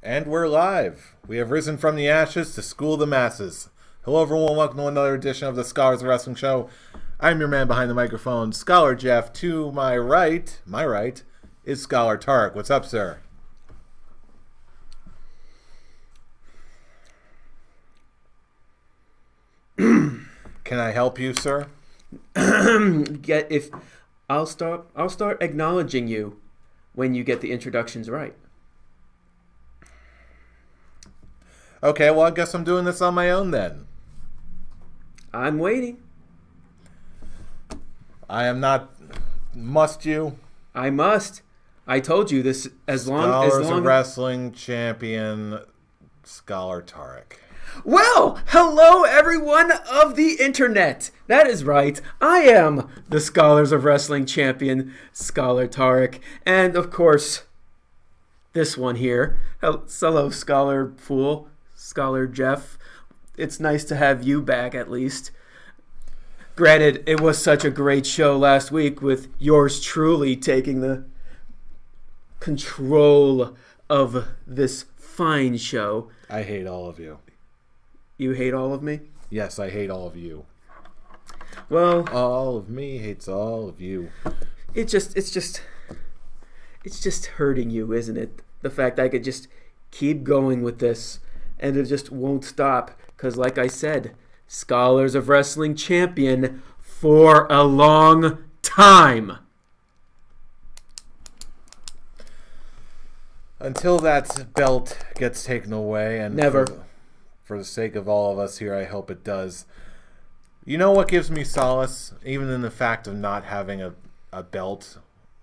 And we're live. We have risen from the ashes to school the masses. Hello everyone, welcome to another edition of the Scholars of Wrestling Show. I'm your man behind the microphone, ScholarJeff. To my right, is Scholar Tarek. What's up, sir? Can I help you, sir? I'll start acknowledging you when you get the introductions right. Okay, well, I guess I'm doing this on my own then. I'm waiting. I am not. Must you? I must. I told you this as long Scholars of Wrestling Champion, Scholar Tarek. Well, hello everyone of the internet. That is right. I am the Scholars of Wrestling Champion, Scholar Tarek, and of course, this one here. Hello, Scholar Fool, ScholarJeff. It's nice to have you back at least. Granted, it was such a great show last week with yours truly taking the control of this fine show. I hate all of you. You hate all of me? Yes, I hate all of you. Well, all of me hates all of you. It's just hurting you, isn't it? The fact I could just keep going with this and it just won't stop. Because like I said, Scholars of Wrestling Champion for a long time. Until that belt gets taken away, and never. For the sake of all of us here, I hope it does. You know what gives me solace, even in the fact of not having a belt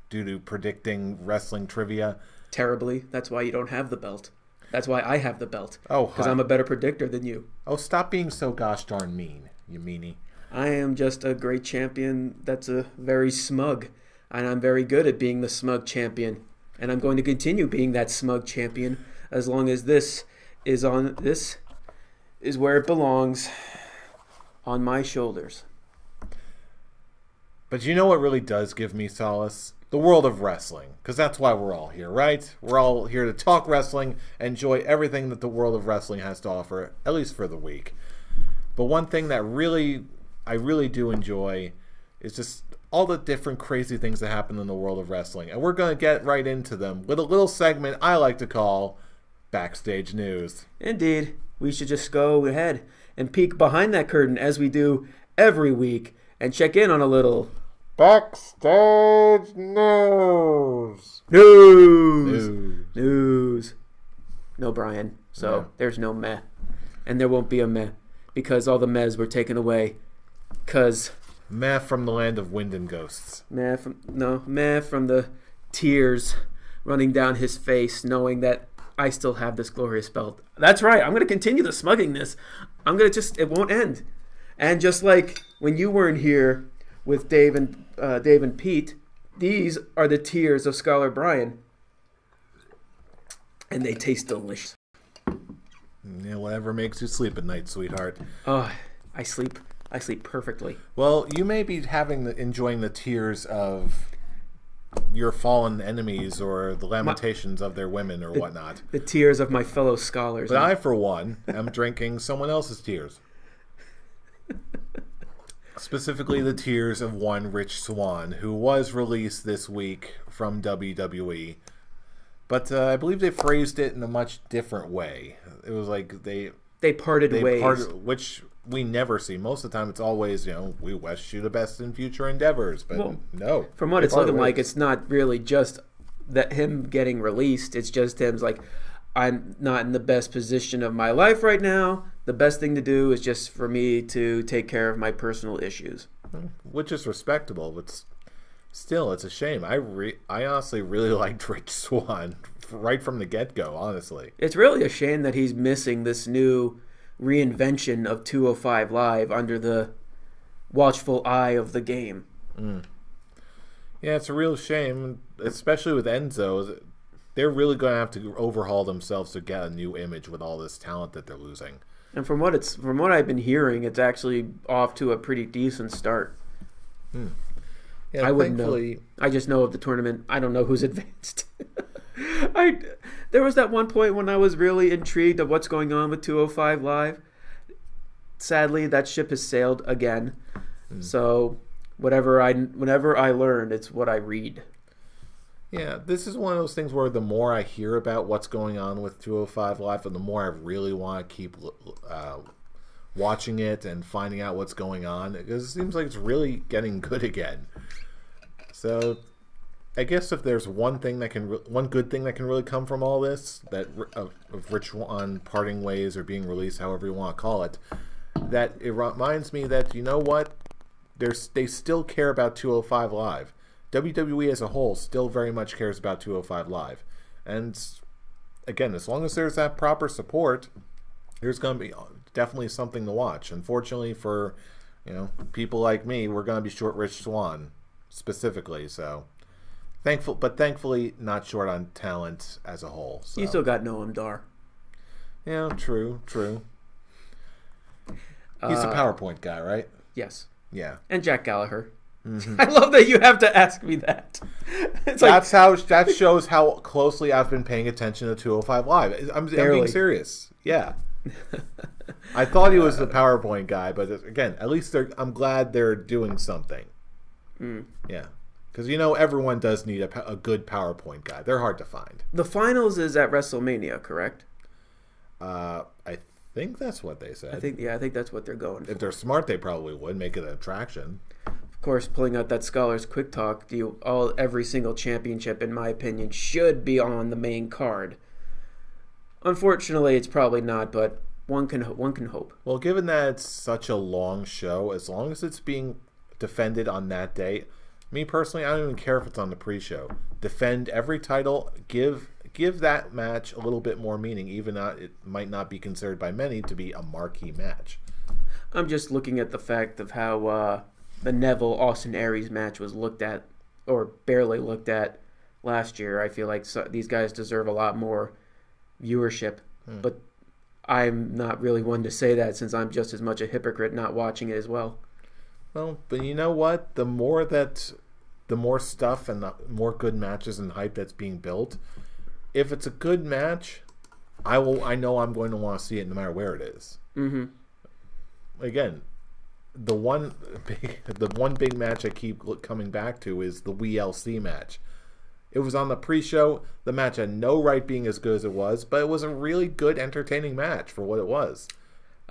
due to predicting wrestling trivia? Terribly. That's why you don't have the belt. That's why I have the belt. Oh, because I'm a better predictor than you. Oh, stop being so gosh darn mean, you meanie. I am just a great champion that's a very smug, and I'm very good at being the smug champion. And I'm going to continue being that smug champion as long as this is where it belongs, on my shoulders. But you know what really does give me solace? The world of wrestling. Because that's why we're all here, right? We're all here to talk wrestling, enjoy everything that the world of wrestling has to offer, at least for the week. But one thing that I really do enjoy is just all the different crazy things that happen in the world of wrestling. And we're going to get right into them with a little segment I like to call Backstage News. Indeed. We should just go ahead and peek behind that curtain as we do every week and check in on a little Backstage News. News. No Brian. So yeah. There's no meh. And there won't be a meh because all the mehs were taken away. Meh from the land of wind and ghosts. Meh from the tears running down his face knowing that I still have this glorious belt. That's right. I'm going to continue the smuggingness. It won't end. And just like when you weren't here with Dave and Pete, these are the tears of Scholar Brian. And they taste delicious. Yeah, whatever makes you sleep at night, sweetheart. Oh, I sleep perfectly. Well, you may be enjoying the tears of your fallen enemies or the lamentations of their women or whatnot. The tears of my fellow scholars. But I, for one, am drinking someone else's tears. Specifically the tears of one Rich Swann, who was released this week from WWE. But I believe they phrased it in a much different way. It was like they parted ways. Which we never see. Most of the time it's always, we wish you the best in future endeavors. But no. From what it's looking like, it's not really just that him getting released. It's just him like, I'm not in the best position of my life right now. The best thing to do is just for me to take care of my personal issues. Which is respectable, but still, it's a shame. I honestly really liked Rich Swann right from the get-go, honestly. It's really a shame that he's missing this new reinvention of 205 Live under the watchful eye of the game. Yeah, it's a real shame, especially with Enzo. They're really going to have to overhaul themselves to get a new image with all this talent that they're losing. And from what I've been hearing, it's actually off to a pretty decent start. Yeah, I wouldn't know. I just know of the tournament. I don't know who's advanced. There was that one point when I was really intrigued of what's going on with 205 Live. Sadly, that ship has sailed again. So whenever I learn, it's what I read. Yeah, this is one of those things where the more I hear about what's going on with 205 Live, and the more I really want to keep watching it and finding out what's going on, because it seems like it's really getting good again. So I guess if there's one good thing that can really come from all this, that of Rich Swann parting ways or being released, however you want to call it, that it reminds me that, you know what, they still care about 205 Live. WWE as a whole still very much cares about 205 Live. And again, as long as there's that proper support, there's going to be definitely something to watch. Unfortunately for, people like me, we're going to be short Rich Swann specifically, so thankfully not short on talent as a whole. So. You still got Noam Dar. Yeah, true. He's a PowerPoint guy, right? Yes. Yeah. And Jack Gallagher. I love that you have to ask me that. That shows how closely I've been paying attention to 205 Live. I'm being serious. Yeah. I thought he was the PowerPoint guy, but again, at least I'm glad they're doing something. Yeah. Because everyone does need a good PowerPoint guy. They're hard to find. The finals is at WrestleMania, correct? I think that's what they said. I think that's what they're going for. If they're smart, they probably would make it an attraction. Of course, pulling out that Scholars Quick Talk, every single championship, in my opinion, should be on the main card. Unfortunately, it's probably not, but one can hope. Well, given that it's such a long show, as long as it's being defended on that day, me personally, I don't even care if it's on the pre-show. Defend every title, give that match a little bit more meaning, even though it might not be considered by many to be a marquee match. I'm just looking at the fact of how the Neville-Austin Aries match was looked at, or barely looked at, last year. I feel like these guys deserve a lot more viewership, but I'm not really one to say that, since I'm just as much a hypocrite not watching it as well. Well, but you know what? The more stuff and the more good matches and hype that's being built, if it's a good match, I know I'm going to want to see it no matter where it is. Again, the one big match I keep coming back to is the WLC match. It was on the pre-show. The match had no right being as good as it was, but it was a really good, entertaining match for what it was.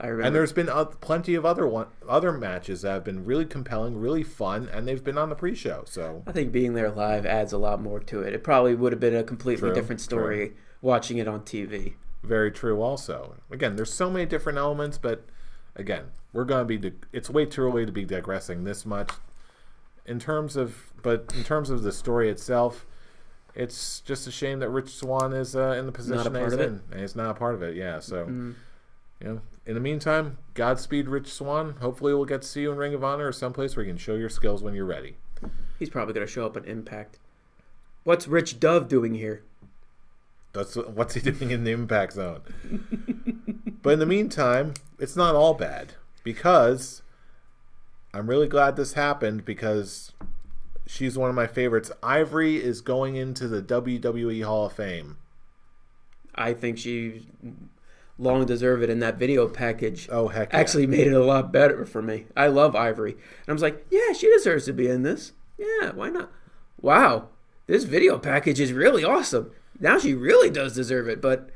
I remember. And there's been plenty of other matches that have been really compelling, really fun, and they've been on the pre-show. So I think being there live adds a lot more to it. It probably would have been a completely different story watching it on TV. Very true. Also, again, there's so many different elements, but again, it's way too early to be digressing this much. In terms of the story itself, it's just a shame that Rich Swann is in the position that he's in, and he's not a part of it. Yeah, so in the meantime, Godspeed, Rich Swann. Hopefully, we'll get to see you in Ring of Honor or someplace where you can show your skills when you're ready. He's probably going to show up at Impact. What's Rich Dove doing here? What's he doing in the Impact Zone? But in the meantime, it's not all bad, because I'm really glad this happened, because she's one of my favorites. Ivory is going into the WWE Hall of Fame. I think she long deserved it, and that video package actually made it a lot better for me. I love Ivory. And I was like, yeah, she deserves to be in this. Yeah, why not? Wow, this video package is really awesome. Now she really does deserve it, but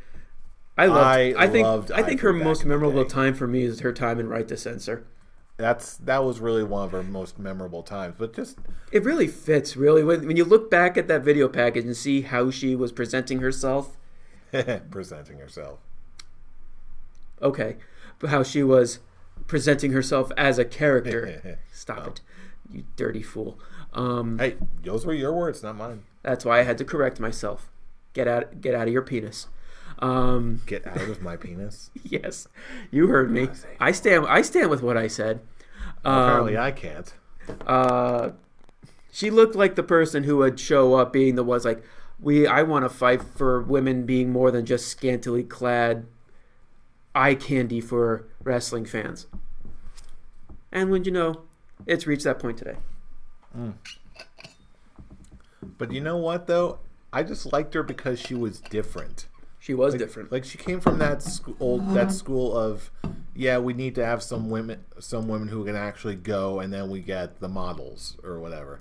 I think her most memorable time for me is her time in Right to Censor. That was really one of her most memorable times, but it really fits really when you look back at that video package and see how she was presenting herself. Presenting herself. Okay, but how she was presenting herself as a character. Stop it, you dirty fool. Hey, those were your words, not mine. That's why I had to correct myself. Get out of your penis. Get out of my penis? Yes, you heard me. I stand with what I said. Apparently I can't. She looked like the person who would show up being the ones like, I want to fight for women being more than just scantily clad eye candy for wrestling fans. And when it's reached that point today. But you know what, though? I just liked her because she was different. She was different. Like she came from that school of, yeah, we need to have some women who can actually go, and then we get the models or whatever.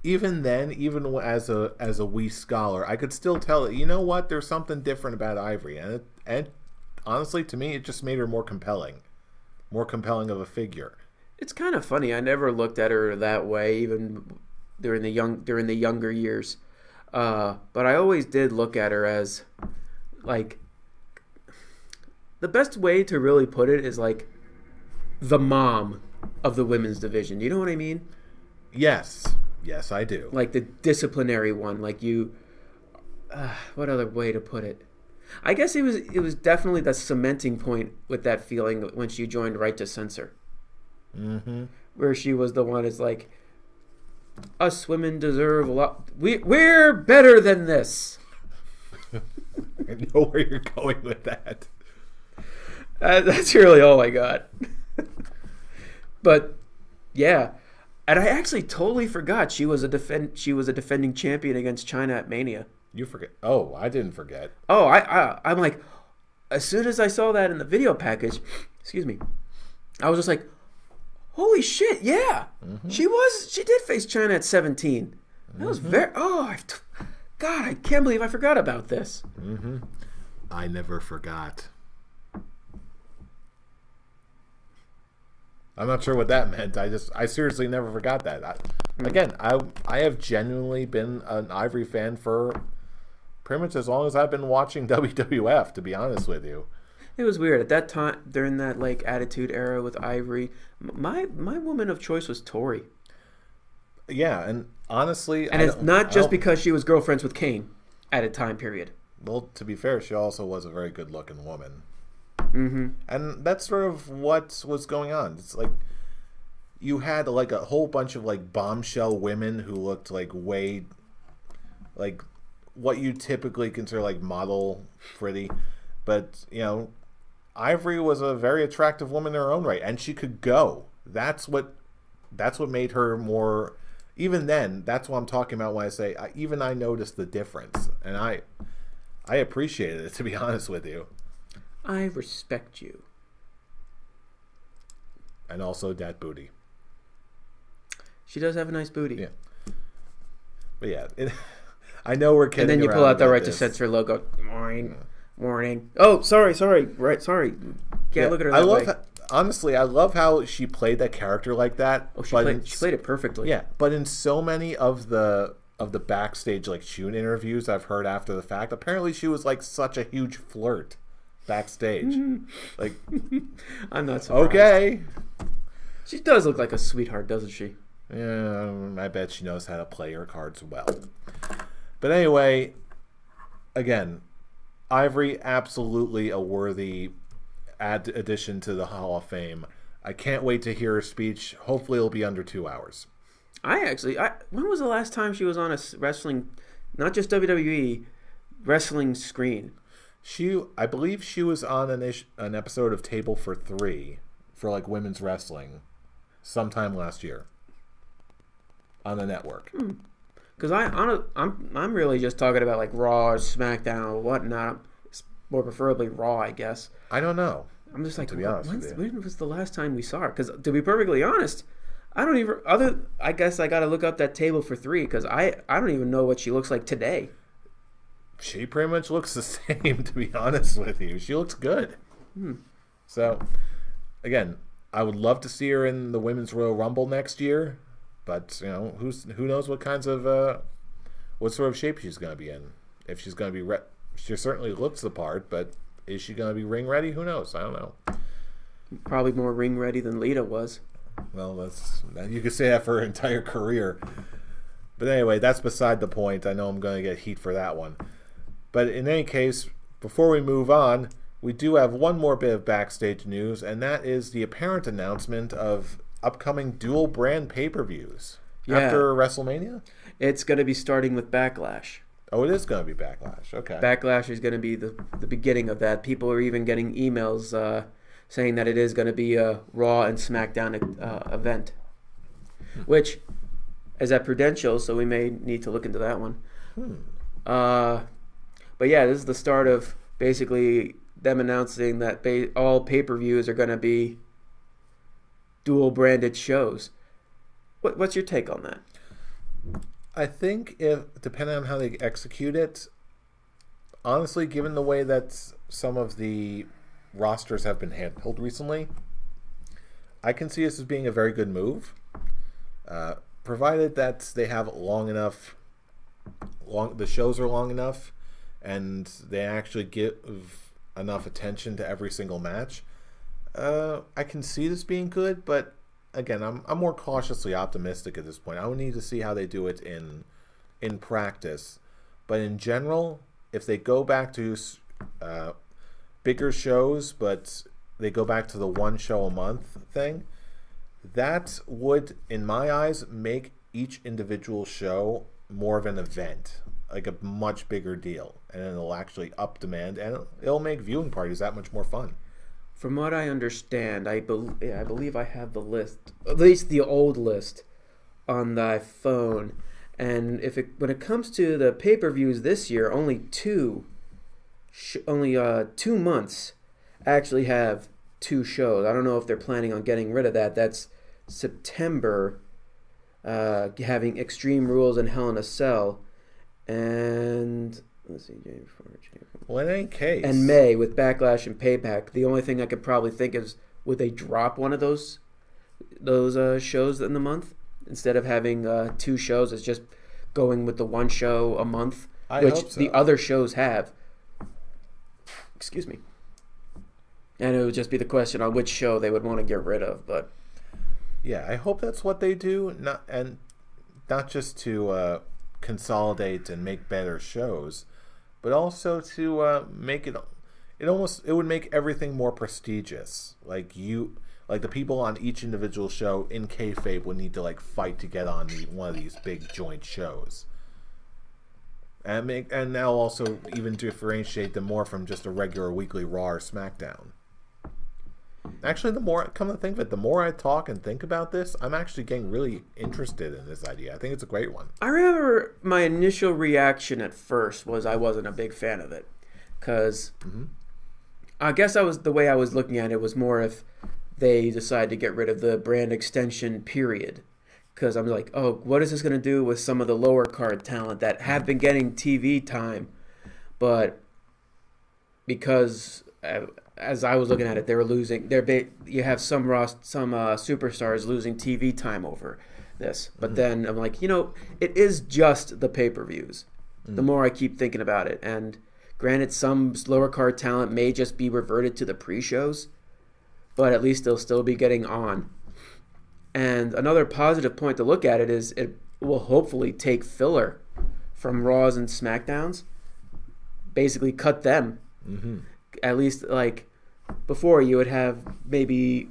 Even then, even as a wee scholar, I could still tell that, you know what, there's something different about Ivory, and honestly, to me, it just made her more compelling of a figure. It's kind of funny. I never looked at her that way, even during the younger years. But I always did look at her as, like, the best way to really put it is like the mom of the women's division. You know what I mean? Yes, I do. Like the disciplinary one. Like you. What other way to put it? I guess it was definitely the cementing point with that feeling when she joined Right to Censor. Mm-hmm. Where she was the one is like, us women deserve a lot. We're better than this. I know where you're going with that. That's really all I got. But yeah, and I actually totally forgot she was a defending champion against China at Mania. You forget? Oh, I didn't forget. Oh, I'm like, as soon as I saw that in the video package, excuse me, I was just like, holy shit, yeah. Mm-hmm. She did face China at 17. That was very, God, I can't believe I forgot about this. Mm-hmm. I never forgot. I'm not sure what that meant. I seriously never forgot that. I have genuinely been an Ivory fan for pretty much as long as I've been watching WWF, to be honest with you. It was weird at that time, during that like Attitude Era with Ivory. My woman of choice was Tori. Yeah, and honestly, and it's not just because she was girlfriends with Kane at a time period. Well, to be fair, she also was a very good-looking woman. Mm-hmm. And that's sort of what was going on. It's like you had like a whole bunch of like bombshell women who looked like way like what you typically consider like model pretty, but you know, Ivory was a very attractive woman in her own right, and she could go. That's what made her more. Even then, that's what I'm talking about when I say even I noticed the difference, and I appreciated it, to be honest with you. I respect you. And also that booty. She does have a nice booty. Yeah. But yeah, I know we're kidding. And then you pull out the Right to Censor logo. Warning. Oh, sorry. Right, sorry. Can't look at her that way. Honestly, I love how she played that character like that. Oh, she played it perfectly. Yeah, but in so many of the backstage like shoot interviews I've heard after the fact, apparently she was like such a huge flirt backstage. Like, I'm not surprised. Okay. She does look like a sweetheart, doesn't she? Yeah, I bet she knows how to play her cards well. But anyway, again, Ivory, absolutely a worthy addition to the Hall of Fame. I can't wait to hear her speech. Hopefully it'll be under 2 hours. When was the last time she was on a wrestling, not just WWE, wrestling screen? I believe she was on an episode of Table for Three for like women's wrestling sometime last year on the network. Because I'm really just talking about like Raw or SmackDown or whatnot. More preferably Raw, I guess. I don't know. I'm just like, to be honest with you. When was the last time we saw her? Because to be perfectly honest, I don't even I guess I got to look up that Table for Three because I don't even know what she looks like today. She pretty much looks the same, to be honest with you. She looks good. So, again, I would love to see her in the Women's Royal Rumble next year, but you know, who knows what sort of shape she's going to be in. If she's going to be she certainly looks the part, but is she going to be ring ready? Who knows? I don't know. Probably more ring ready than Lita was. Well, you could say that for her entire career. But anyway, that's beside the point. I know I'm going to get heat for that one. But in any case, before we move on, we do have one more bit of backstage news, and that is the apparent announcement of upcoming dual brand pay-per-views after WrestleMania. It's going to be starting with Backlash. Oh, it is going to be Backlash. Okay. Backlash is going to be the beginning of that. People are even getting emails saying that it is going to be a Raw and SmackDown event, which is at Prudential, so we may need to look into that one. But But yeah, this is the start of basically them announcing that all pay-per-views are going to be dual-branded shows. What's your take on that? I think depending on how they execute it, honestly, given the way that some of the rosters have been handled recently, I can see this as being a very good move, provided that they have the shows are long enough, and they actually give enough attention to every single match. I can see this being good, but again, I'm more cautiously optimistic at this point. I would need to see how they do it in practice, but in general, if they go back to bigger shows, but they go back to the one show a month thing, that would, in my eyes, make each individual show more of an event, like a much bigger deal, and it'll actually up demand, and it'll make viewing parties that much more fun. From what I understand, I believe I have the list, at least the old list, on the phone. And when it comes to the pay-per-views this year, only 2 months actually have 2 shows. I don't know if they're planning on getting rid of that. That's September, having Extreme Rules and Hell in a Cell, and let's see, January. Well, in any case, and May with Backlash and Payback. The only thing I could probably think is, would they drop one of those shows in the month instead of having 2 shows? It's just going with the one show a month, which hope so. The other shows have. Excuse me. And it would just be the question on which show they would want to get rid of, but yeah, I hope that's what they do, not just to consolidate and make better shows, but also to make it would make everything more prestigious. Like the people on each individual show in kayfabe would need to fight to get on one of these big joint shows, and now also even differentiate them more from just a regular weekly Raw or SmackDown. Actually, the more I talk and think about this, I'm actually getting really interested in this idea. I think it's a great one. I remember my initial reaction at first was I wasn't a big fan of it, because I guess the way I was looking at it was more if they decide to get rid of the brand extension period, because I'm like, oh, what is this going to do with some of the lower card talent that have been getting TV time, but because as I was looking at it, they were losing. You have some superstars losing TV time over this. But then I'm like, it is just the pay-per-views. The more I keep thinking about it, and granted, some lower card talent may just be reverted to the pre-shows, but at least they'll still be getting on. And another positive point to look at it is it will hopefully take filler from Raws and SmackDowns, basically cut them. At least before, you would have maybe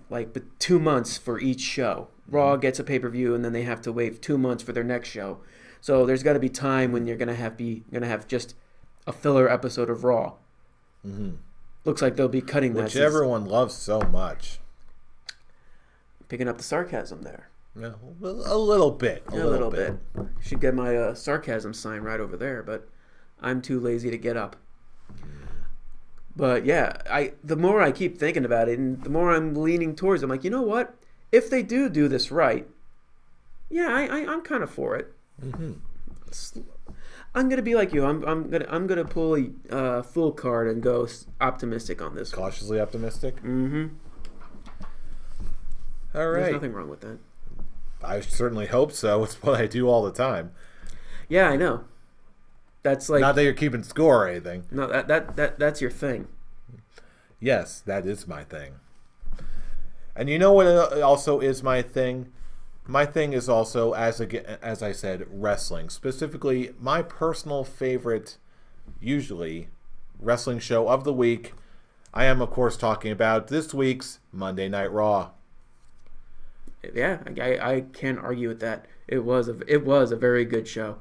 2 months for each show. Raw gets a pay-per-view, and then they have to wait 2 months for their next show. So there's got to be time when you're gonna have just a filler episode of Raw. Looks like they'll be cutting that, which everyone loves so much. Picking up the sarcasm there. Yeah, a little bit. A little bit. Should get my sarcasm sign right over there, but I'm too lazy to get up. But yeah, the more I keep thinking about it, and the more I'm leaning towards it, I'm like, you know what? If they do this right, yeah, I'm kind of for it. I'm gonna be like you. I'm gonna pull a full card and go optimistic on this. Cautiously optimistic. All right. There's nothing wrong with that. I certainly hope so. It's what I do all the time. Yeah, I know. That's not that you're keeping score or anything. No, that's your thing. Yes, that is my thing. And you know what also is my thing? My thing is also, as I said, wrestling. Specifically, my personal favorite, usually, wrestling show of the week. I am, of course, talking about this week's Monday Night Raw. Yeah, I can't argue with that. It was a very good show.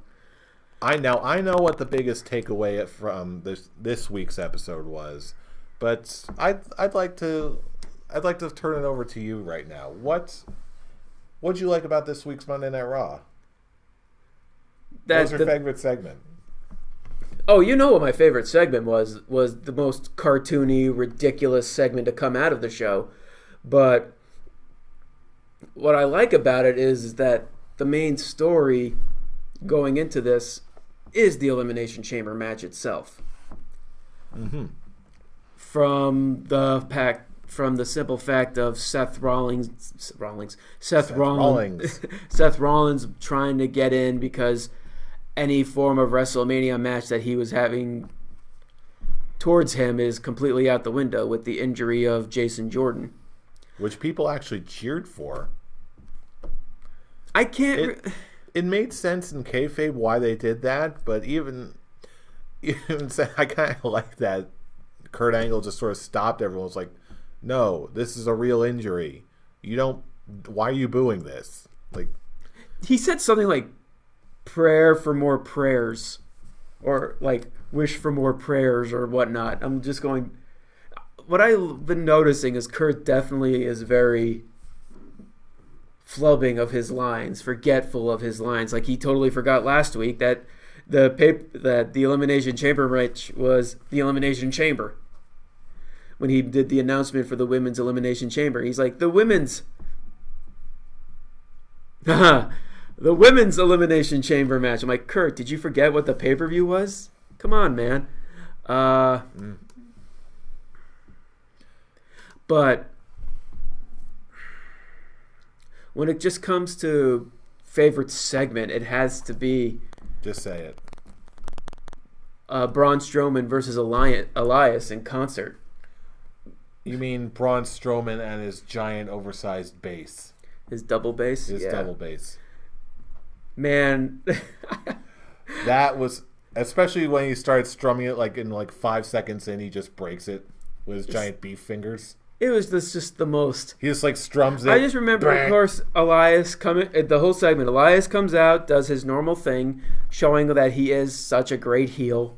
I know what the bigged takeaway from this week's episode was, but I'd like to turn it over to you right now. What'd you like about this week's Monday Night Raw? What was your favorite segment? Oh, you know what my favorite segment was the most cartoony, ridiculous segment to come out of the show. But what I like about it is that the main story going into this is the Elimination Chamber match itself. Mm-hmm. From the simple fact of Seth Rollins trying to get in because any form of WrestleMania match that he was having towards him is completely out the window with the injury of Jason Jordan, which people actually cheered for. I can't. It made sense in kayfabe why they did that, but even I kind of like that Kurt Angle just sort of stopped everyone. Was like, no, this is a real injury. You don't. Why are you booing this? Like, he said something like prayer for more prayers, or like wish for more prayers or whatnot. I'm just going. What I've been noticing is Kurt definitely is very flubbing of his lines, forgetful of his lines. Like he totally forgot last week that the Elimination Chamber match was the Elimination Chamber. When he did the announcement for the Women's Elimination Chamber, he's like, the Women's Elimination Chamber match. I'm like, Kurt, did you forget what the pay-per-view was? Come on, man. But when it just comes to favorite segment, it has to be... Just say it. Braun Strowman versus Elias in concert. You mean Braun Strowman and his giant oversized bass. His double bass? His double bass. Man. That was... Especially when he started strumming it like in like 5 seconds in, he just breaks it with his giant beef fingers. It was just the most... He just like strums it. I just remember, of course, Elias coming... The whole segment, Elias comes out, does his normal thing, showing that he is such a great heel.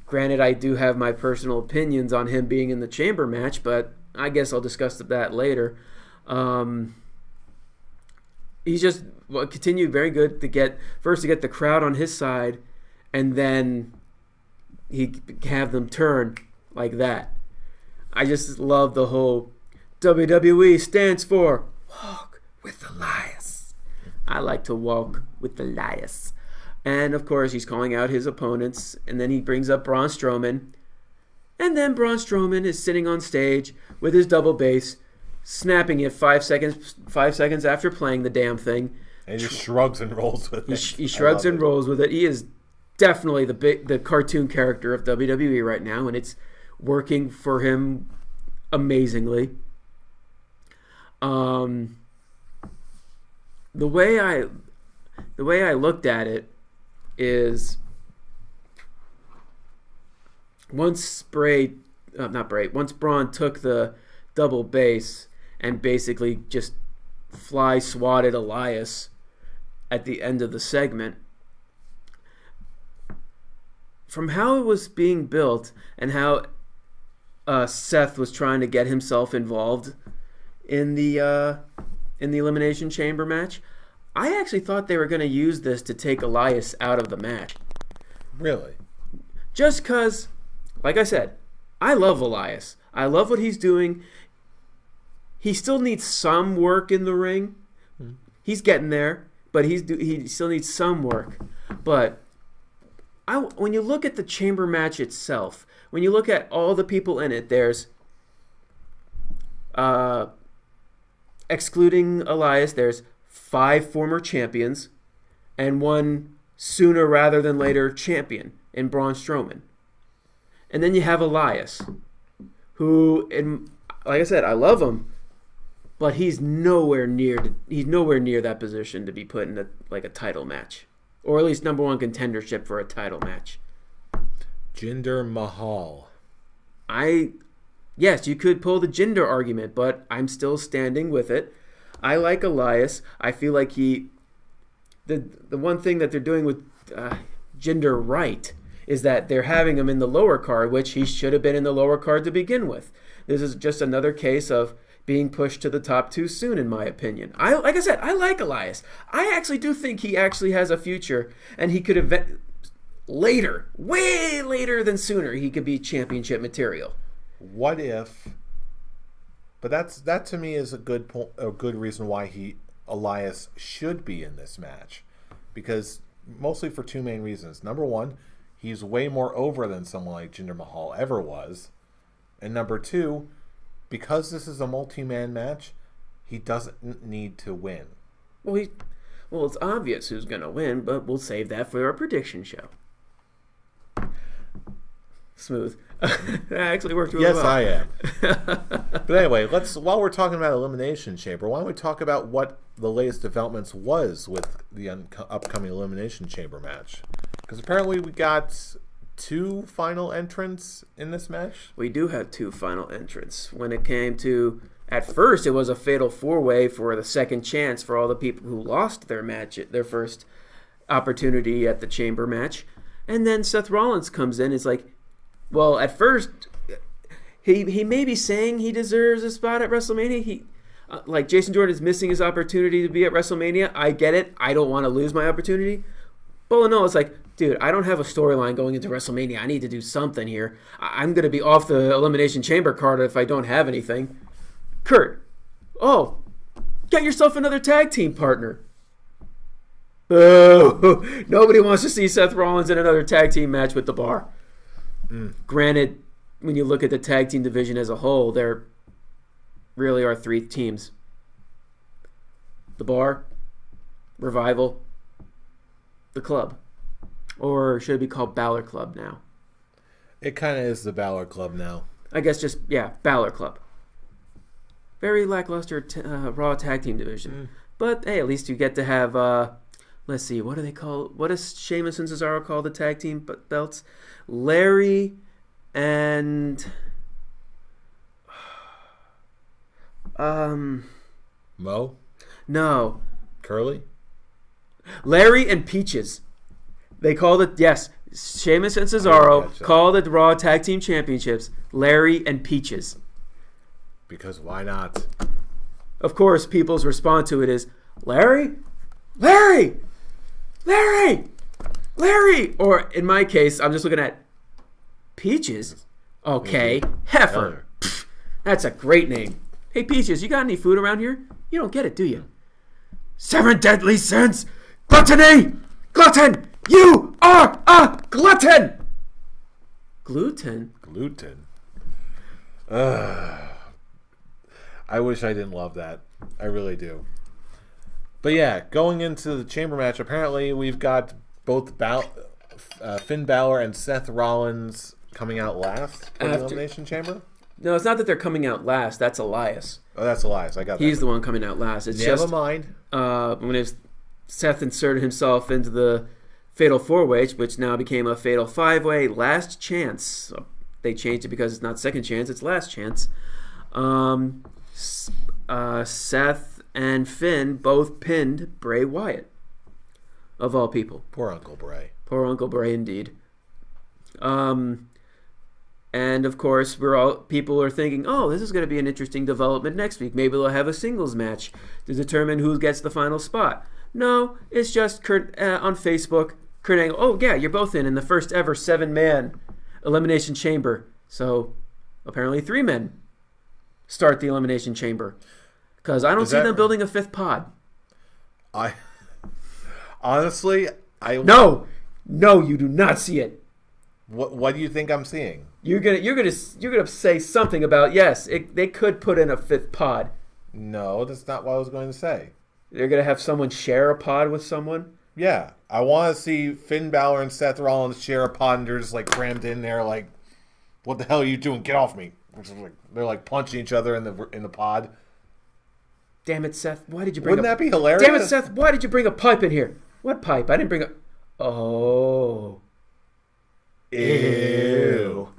Granted, I do have my personal opinions on him being in the chamber match, but I guess I'll discuss that later. He's just continued very good to get the crowd on his side, and then he have them turn like that. I just love the whole WWE stands for Walk with Elias. I like to walk with Elias. And, of course, he's calling out his opponents. And then he brings up Braun Strowman. And then Braun Strowman is sitting on stage with his double bass, snapping it 5 seconds after playing the damn thing. And he just shrugs and rolls with it. He shrugs and rolls with it. He is definitely the cartoon character of WWE right now. And it's working for him amazingly. The way I looked at it is once Braun took the double bass and basically just fly swatted Elias at the end of the segment. From how it was being built and how Seth was trying to get himself involved in the Elimination Chamber match, I actually thought they were going to use this to take Elias out of the match. Really? Just because, like I said, I love Elias. I love what he's doing. He still needs some work in the ring. He's getting there, but he still needs some work. But when you look at the chamber match itself, when you look at all the people in it, there's, excluding Elias, there's 5 former champions and 1 sooner rather than later champion in Braun Strowman. And then you have Elias, who, like I said, I love him, but he's nowhere near that position to be put in a title match, or at least number 1 contendership for a title match. Jinder Mahal. Yes, you could pull the Jinder argument, but I'm still standing with it. I like Elias. I feel like the one thing that they're doing with Jinder right is that they're having him in the lower card, which he should have been in the lower card to begin with. This is just another case of being pushed to the top too soon, in my opinion. Like I said, I like Elias. I actually do think he actually has a future, and he could later, way later than sooner, he could be championship material. What if? But that to me is a good point, a good reason why Elias should be in this match, because mostly for two main reasons. Number one, he's way more over than someone like Jinder Mahal ever was, and number two, because this is a multi-man match, he doesn't need to win. Well, it's obvious who's going to win, but we'll save that for our prediction show. Smooth. That actually worked really well. Yes, I am. But anyway, while we're talking about Elimination Chamber, why don't we talk about what the latest developments was with the upcoming Elimination Chamber match? Because apparently we got 2 final entrants in this match. We do have 2 final entrants. When it came to, at first, it was a fatal 4-way for the second chance for all the people who lost their match, their first opportunity at the Chamber match. And then Seth Rollins comes in, is like, well, at first, he may be saying he deserves a spot at WrestleMania. Like Jason Jordan is missing his opportunity to be at WrestleMania. I get it. I don't want to lose my opportunity. But no, it's like, dude, I don't have a storyline going into WrestleMania. I need to do something here. I'm going to be off the Elimination Chamber card if I don't have anything. Kurt, get yourself another tag team partner. Boo! Nobody wants to see Seth Rollins in another tag team match with The Bar. Granted, when you look at the tag team division as a whole, there really are 3 teams. The Bar, Revival, the Club. Or should it be called Balor Club now? It kind of is the Balor Club now. I guess just, Balor Club. Very lackluster Raw tag team division. But, hey, at least you get to have, let's see, what do they call, what does Sheamus and Cesaro call the tag team belts? Larry and... Mo? No. Curly? Larry and Peaches. They called it, yes, Sheamus and Cesaro called it the Raw Tag Team Championships, Larry and Peaches. Because why not? Of course, people's response to it is, Larry? Larry! Larry! Larry! Or, in my case, I'm just looking at Peaches. Okay, Heifer. Pfft, that's a great name. Hey, Peaches, you got any food around here? You don't get it, do you? 7 deadly sins! Gluttony! Glutton! You are a glutton! Gluten? Gluten. I wish I didn't love that. I really do. But yeah, going into the Chamber match, apparently we've got both Finn Balor and Seth Rollins coming out last for the Elimination Chamber. No, it's not that they're coming out last. That's Elias. Oh, that's Elias. I got that. He's the one coming out last. It's Never mind. When Seth inserted himself into the Fatal 4-Way, which now became a Fatal 5-Way, last chance. So they changed it because it's not second chance, it's last chance. Seth and Finn both pinned Bray Wyatt, of all people. Poor Uncle Bray. Poor Uncle Bray, indeed. And of course, people are thinking, oh, this is going to be an interesting development next week. Maybe they'll have a singles match to determine who gets the final spot. No, it's just Kurt on Facebook. Kurt Angle, oh yeah, you're both in the first ever 7-man Elimination Chamber. So apparently 3 men start the Elimination Chamber. Because I don't see them building a 5th pod. Honestly, No, you do not see it. What do you think I'm seeing? You're gonna say something about, yes, they could put in a 5th pod. No, that's not what I was going to say. They're gonna have someone share a pod with someone. Yeah, I want to see Finn Balor and Seth Rollins share a pod, and they're just like crammed in there, like, "What the hell are you doing? Get off me!" They're like punching each other in the pod. Damn it, Seth! Why did you bring? Wouldn't that be hilarious? Damn it, Seth! Why did you bring a pipe in here? What pipe? I didn't bring a. Oh. Ew.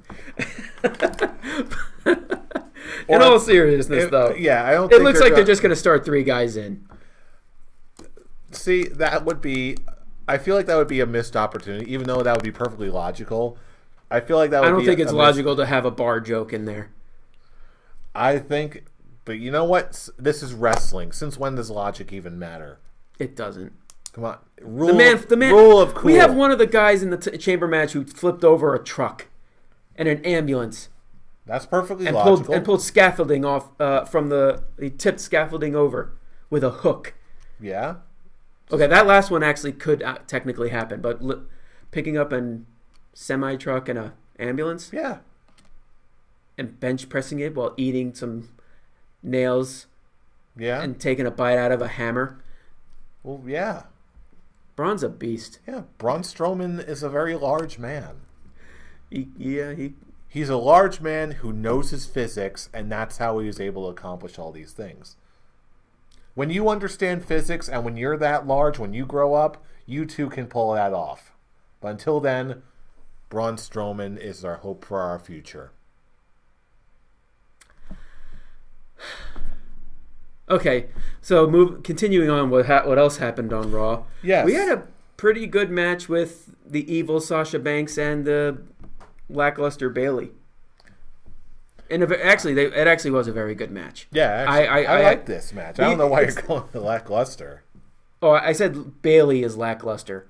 In all seriousness, though, yeah, I don't. It looks like they're just gonna start 3 guys in. See, that would be. I feel like that would be a missed opportunity, even though that would be perfectly logical. I feel like that would be. I don't think it's logical to have a bar joke in there. I think, but you know what? This is wrestling. Since when does logic even matter? It doesn't. Come on. The man. Rule of cool. We have one of the guys in the chamber match who flipped over a truck and an ambulance. That's perfectly logical. Pulled scaffolding off he tipped scaffolding over with a hook. Yeah. Okay, that last one actually could technically happen, but picking up a semi-truck and a ambulance? Yeah. And bench pressing it while eating some nails. Yeah. And taking a bite out of a hammer. Well, yeah. Braun's a beast. Yeah, Braun Strowman is a very large man. He's a large man who knows his physics, and that's how he was able to accomplish all these things. When you understand physics, and when you're that large, when you grow up, you too can pull that off. But until then, Braun Strowman is our hope for our future. Okay, so continuing on, what else happened on Raw? Yes. We had a pretty good match with the evil Sasha Banks and the lackluster Bayley. And it actually was a very good match. Yeah, actually, I like this match. I don't know why you're calling it lackluster. Oh, I said Bayley is lackluster,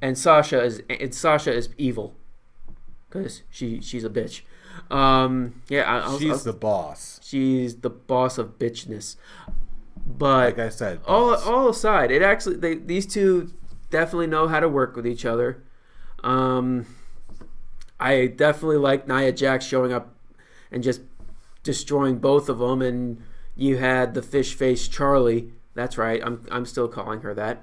and Sasha is evil because she's a bitch. She's the boss. She's the boss of bitchness. But like I said, all aside, these two definitely know how to work with each other. I definitely like Nia Jax showing up and just destroying both of them. And you had the fish face Charlie. That's right. I'm still calling her that.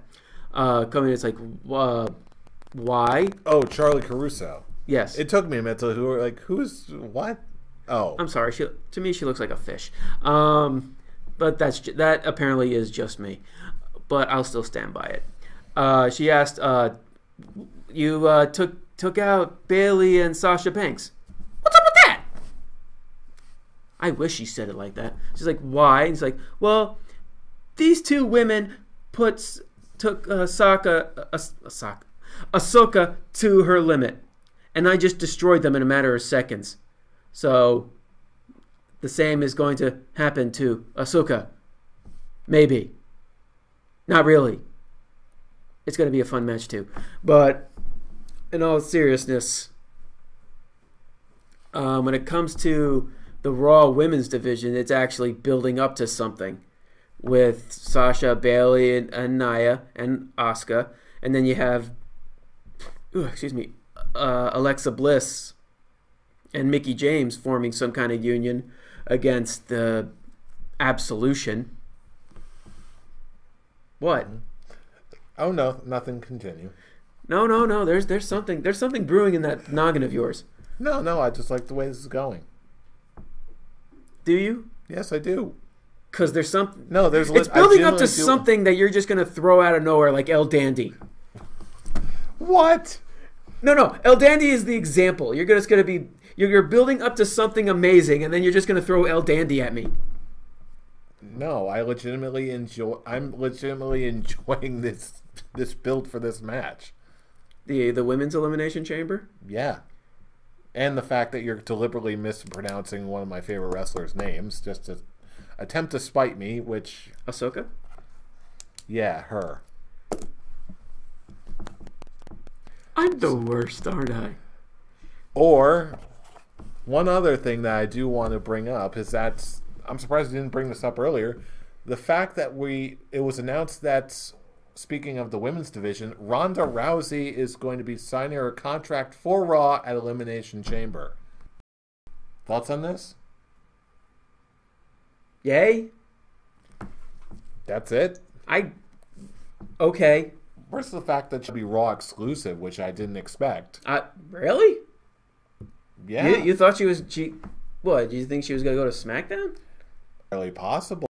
Coming, it's like, why? Oh, Charlie Caruso. Yes. It took me a minute to who's what? Oh. I'm sorry. To me, she looks like a fish. But that apparently is just me. But I'll still stand by it. She asked, you took out Bayley and Sasha Banks. What's up with that? I wish she said it like that. She's like, why? And he's like, well, these two women took Ahsoka to her limit. And I just destroyed them in a matter of seconds. So, the same is going to happen to Ahsoka. Maybe. Not really. It's going to be a fun match too. But, in all seriousness, when it comes to the Raw Women's Division, it's actually building up to something. With Sasha, Bayley, and Nia, and Asuka. And then you have... Alexa Bliss and Mickie James forming some kind of union against the Absolution. What? Oh no, nothing. Continue. No. There's something brewing in that noggin of yours. No. I just like the way this is going. Do you? Yes, I do. Because there's something. No, it's building up to something that you're just gonna throw out of nowhere, like El Dandy. What? No. El Dandy is the example. You're building up to something amazing, and then you're just going to throw El Dandy at me. No, I'm legitimately enjoying this build for this match. The women's elimination chamber? Yeah. And the fact that you're deliberately mispronouncing one of my favorite wrestlers' names just to attempt to spite me, which... Ahsoka? Yeah, her. I'm the worst, aren't I? Or, one other thing that I do want to bring up is that, I'm surprised I didn't bring this up earlier, the fact that it was announced that, speaking of the women's division, Ronda Rousey is going to be signing her contract for Raw at Elimination Chamber. Thoughts on this? Yay? That's it? Okay. Where's the fact that she'll be Raw exclusive, which I didn't expect? Really? Yeah. You thought what? Do you think she was going to go to SmackDown? Really possible.